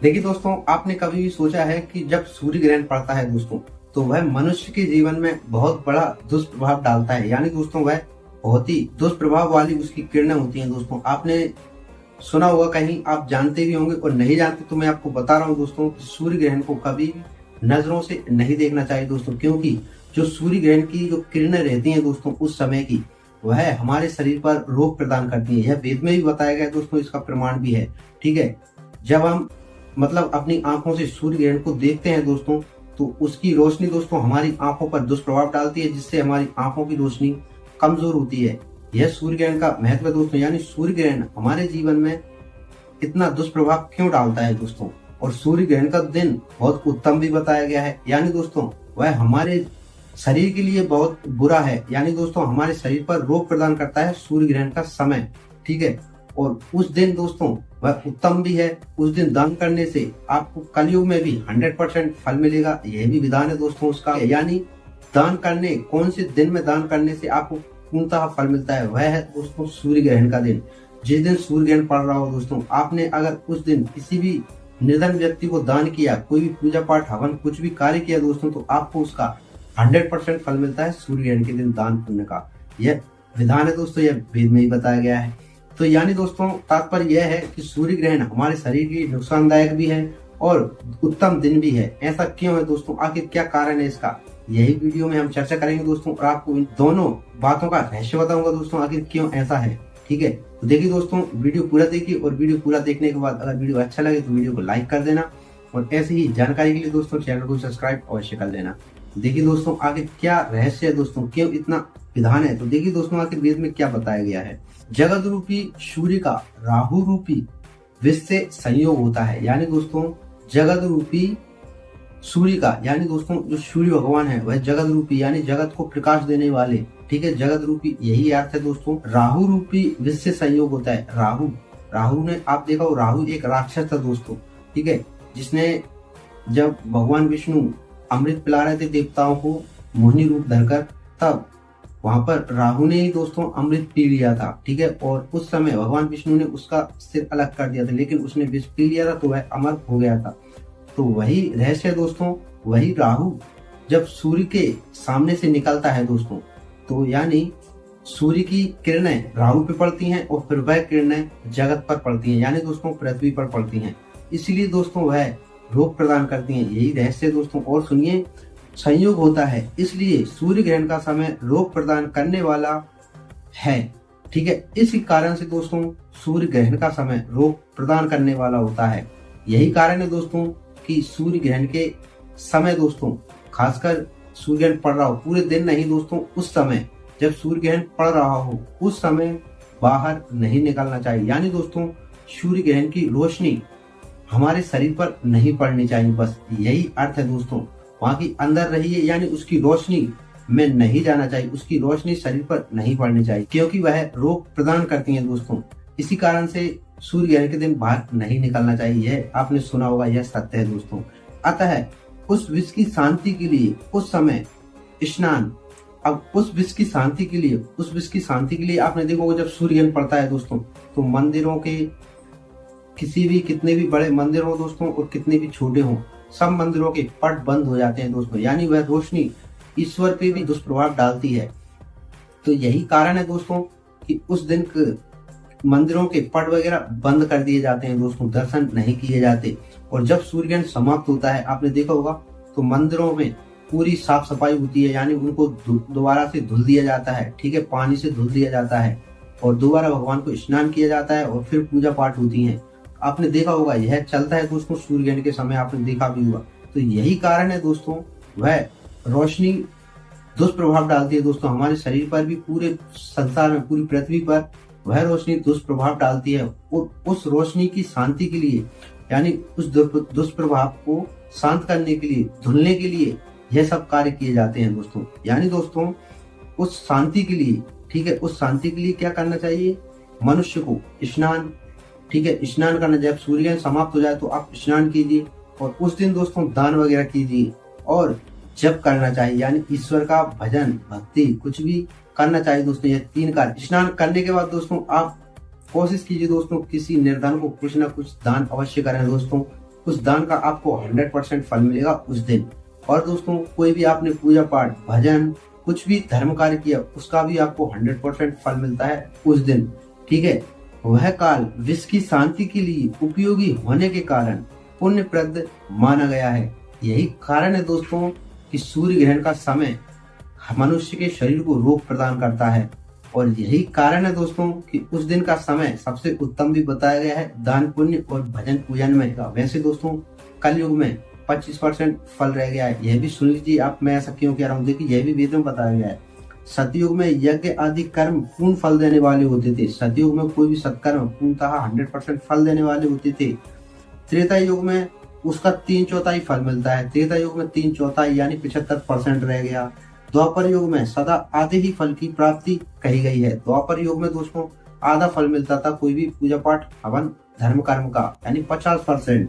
देखिए दोस्तों, आपने कभी भी सोचा है कि जब सूर्य ग्रहण पड़ता है दोस्तों, तो वह मनुष्य के जीवन में बहुत बड़ा दुष्प्रभाव डालता है। यानी दोस्तों वह बहुत ही दुष्प्रभाव वाली उसकी किरणें होती हैं दोस्तों। आपने सुना होगा, कहीं आप जानते भी होंगे, और नहीं जानते तो मैं आपको बता रहा हूँ दोस्तों कि सूर्य ग्रहण को कभी भी नजरों से नहीं देखना चाहिए दोस्तों। क्योंकि जो सूर्य ग्रहण की जो किरणें रहती हैं दोस्तों उस समय की, वह हमारे शरीर पर रोग प्रदान करती है। यह वेद में भी बताया गया है दोस्तों, इसका प्रमाण भी है। ठीक है, जब हम अपनी आंखों से सूर्य ग्रहण को देखते हैं दोस्तों, तो उसकी रोशनी दोस्तों हमारी आंखों पर दुष्प्रभाव डालती है, जिससे हमारी आंखों की रोशनी कमजोर होती है। यह सूर्य ग्रहण का महत्व है दोस्तों। यानी सूर्य ग्रहण हमारे जीवन में इतना दुष्प्रभाव क्यों डालता है दोस्तों। और सूर्य ग्रहण का दिन बहुत उत्तम भी बताया गया है। यानी दोस्तों वह हमारे शरीर के लिए बहुत बुरा है। यानी दोस्तों हमारे शरीर पर रोग प्रदान करता है सूर्य ग्रहण का समय। ठीक है, और उस दिन दोस्तों वह उत्तम भी है। उस दिन दान करने से आपको कलयुग में भी 100% फल मिलेगा। यह भी विधान है दोस्तों उसका। यानी दान करने, कौन से दिन में दान करने से आपको पूर्णतः फल मिलता है, वह है दोस्तों सूर्य ग्रहण का दिन। जिस दिन सूर्य ग्रहण पड़ रहा हो दोस्तों, आपने अगर उस दिन किसी भी निर्धन व्यक्ति को दान किया, कोई भी पूजा पाठ हवन कुछ भी कार्य किया दोस्तों, तो आपको उसका 100% फल मिलता है सूर्य ग्रहण के दिन दान पुण्य का। यह विधान है दोस्तों, यह वेद में ही बताया गया है। तो यानी दोस्तों तात्पर्य यह है कि सूर्य ग्रहण हमारे शरीर के लिए नुकसानदायक भी है और उत्तम दिन भी है। ऐसा क्यों है दोस्तों, आखिर क्या कारण है इसका, यही वीडियो में हम चर्चा करेंगे दोस्तों। और आपको इन दोनों बातों का रहस्य बताऊंगा दोस्तों, आखिर क्यों ऐसा है। ठीक है, तो देखिए दोस्तों, वीडियो पूरा देखिए, और वीडियो पूरा देखने के बाद अगर वीडियो अच्छा लगे तो वीडियो को लाइक कर देना, और ऐसे ही जानकारी के लिए दोस्तों चैनल को सब्सक्राइब अवश्य कर देना। देखिए दोस्तों आखिर क्या रहस्य है दोस्तों, क्यों इतना विधान है। तो देखिए दोस्तों आखिर वेद में क्या बताया गया है। जगत रूपी सूर्य का राहु रूपी विष से संयोग होता है। यानी दोस्तों जगत रूपी सूर्य का, यानी दोस्तों जो सूर्य भगवान है वह जगत रूपी, यानी जगत को प्रकाश देने वाले। ठीक है, जगत रूपी यही अर्थ है दोस्तों। राहु रूपी विष से संयोग होता है। राहु ने, आप देखा हो, राहु एक राक्षस था दोस्तों। ठीक है, जिसने, जब भगवान विष्णु अमृत पिला रहे थे देवताओं को मोहिनी रूप धरकर, तब वहां पर राहु ने ही दोस्तों अमृत पी लिया था। ठीक है, और उस समय भगवान विष्णु ने उसका सिर अलग कर दिया था, लेकिन उसने विष पी लिया था तो वह अमर हो गया था। तो वही रहस्य है दोस्तों। वही राहु जब सूर्य के सामने से निकलता है दोस्तों, तो यानी सूर्य की किरणें राहु पे पड़ती हैं, और फिर वह किरणें जगत पर पड़ती हैं, यानी दोस्तों पृथ्वी पर पड़ती हैं। इसलिए दोस्तों वह रोग प्रदान करती हैं। यही रहस्य दोस्तों। और सुनिए, संयोग होता है, इसलिए सूर्य ग्रहण का समय रोग प्रदान करने वाला है। ठीक है, इसी कारण से दोस्तों सूर्य ग्रहण का समय रोग प्रदान करने वाला होता है। यही कारण है दोस्तों कि सूर्य ग्रहण के समय दोस्तों, खासकर सूर्य ग्रहण पड़ रहा हो, पूरे दिन नहीं दोस्तों, उस समय जब सूर्य ग्रहण पड़ रहा हो उस समय बाहर नहीं निकलना चाहिए। यानी दोस्तों सूर्य ग्रहण की रोशनी हमारे शरीर पर नहीं पड़नी चाहिए, बस यही अर्थ है दोस्तों। वहां की अंदर रहिए, यानी उसकी रोशनी में नहीं जाना चाहिए, उसकी रोशनी शरीर पर नहीं पड़नी चाहिए, क्योंकि वह रोग प्रदान करती है दोस्तों। इसी कारण से सूर्य ग्रहण के दिन बाहर नहीं निकलना चाहिए। यह आपने सुना होगा, यह सत्य है दोस्तों। अतः उस विष की शांति के लिए उस समय स्नान, अब उस विष की शांति के लिए आपने देखा होगा, जब सूर्य ग्रहण पड़ता है दोस्तों, तो मंदिरों के, किसी भी, कितने भी बड़े मंदिर हो दोस्तों और कितने भी छोटे हो, सब मंदिरों के पट बंद हो जाते हैं दोस्तों। यानी वह रोशनी ईश्वर पे भी दुष्प्रभाव डालती है। तो यही कारण है दोस्तों कि उस दिन मंदिरों के पट वगैरह बंद कर दिए जाते हैं दोस्तों, दर्शन नहीं किए जाते। और जब सूर्य ग्रहण समाप्त होता है, आपने देखा होगा, तो मंदिरों में पूरी साफ सफाई होती है, यानी उनको दोबारा से धुल दिया जाता है। ठीक है, पानी से धुल दिया जाता है, और दोबारा भगवान को स्नान किया जाता है, और फिर पूजा पाठ होती है। आपने देखा होगा, यह चलता है दोस्तों सूर्य ग्रहण के समय, आपने देखा भी होगा। तो यही कारण है दोस्तों, वह रोशनी दुष्प्रभाव डालती है दोस्तों हमारे शरीर पर भी, पूरे संसार में, पूरी पृथ्वी पर वह रोशनी दुष्प्रभाव डालती है। और उस रोशनी की शांति के लिए, यानी उस दुष्प्रभाव को शांत करने के लिए, धुलने के लिए यह सब कार्य किए जाते हैं दोस्तों। यानी दोस्तों उस शांति के लिए, ठीक है, उस शांति के लिए क्या करना चाहिए, मनुष्य को स्नान, ठीक है, स्नान करना। जब सूर्य ग्रहण समाप्त हो जाए तो आप स्नान कीजिए, और उस दिन दोस्तों दान वगैरह कीजिए, और जप करना चाहिए, यानी ईश्वर का भजन भक्ति कुछ भी करना चाहिए दोस्तों। ये 3 कार्य। स्नान करने के बाद दोस्तों आप कोशिश कीजिए दोस्तों, किसी निर्धन को कुछ ना कुछ दान अवश्य करें दोस्तों। उस दान का आपको 100% फल मिलेगा उस दिन। और दोस्तों कोई भी आपने पूजा पाठ, भजन, कुछ भी धर्म कार्य किया उसका भी आपको 100% फल मिलता है उस दिन। ठीक है, वह काल विश्व की शांति के लिए उपयोगी होने के कारण पुण्यप्रद माना गया है। यही कारण है दोस्तों कि सूर्य ग्रहण का समय मनुष्य के शरीर को रोग प्रदान करता है, और यही कारण है दोस्तों कि उस दिन का समय सबसे उत्तम भी बताया गया है दान पुण्य और भजन पूजन में। वैसे दोस्तों कलयुग में 25% फल रह गया है, यह भी सुन लीजिए आप, मैं ऐसा क्यों कह रहा हूँ, देखिए यह भी वेद में बताया गया है। सतयुग में यज्ञ आदि कर्म पूर्ण फल देने वाले होते थे। सतयुग में कोई भी सत्कर्म पूर्णतः 100% फल देने वाले होते थे। त्रेता युग में उसका 3/4 फल मिलता है। त्रेता युग में 3/4 यानी 75% रह गया। द्वापर युग में सदा आधे ही फल की प्राप्ति कही गई है। द्वापर युग में दोस्तों आधा फल मिलता था कोई भी पूजा पाठ, हवन, धर्म कर्म का, यानी 50%।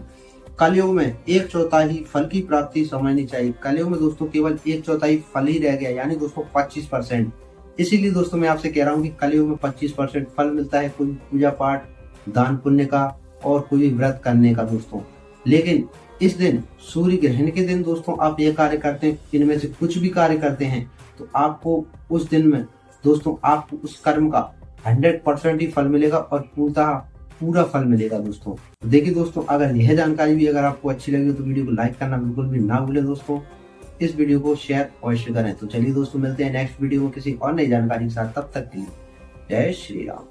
कलयुग में 1/4 फल की प्राप्ति समझनी चाहिए। कलयुग में दोस्तों केवल 1/4 फल ही रह गया, यानी दोस्तों 25%। इसीलिए दोस्तों मैं आपसे कह रहा हूँ कि कलयुग में 25% फल मिलता है कोई पूजा पाठ, दान पुण्य का और कोई भी व्रत करने का दोस्तों। लेकिन इस दिन सूर्य ग्रहण के दिन दोस्तों आप ये कार्य करते हैं, इनमें से कुछ भी कार्य करते हैं, तो आपको उस दिन में दोस्तों आपको उस कर्म का 100% ही फल मिलेगा और पूर्णतः पूरा फल मिलेगा दोस्तों। देखिए दोस्तों, अगर यह जानकारी भी अगर आपको अच्छी लगी तो वीडियो को लाइक करना बिल्कुल भी ना भूलें दोस्तों। इस वीडियो को शेयर अवश्य करें। तो चलिए दोस्तों मिलते हैं नेक्स्ट वीडियो में किसी और नई जानकारी के साथ, तब तक के लिए जय श्री राम।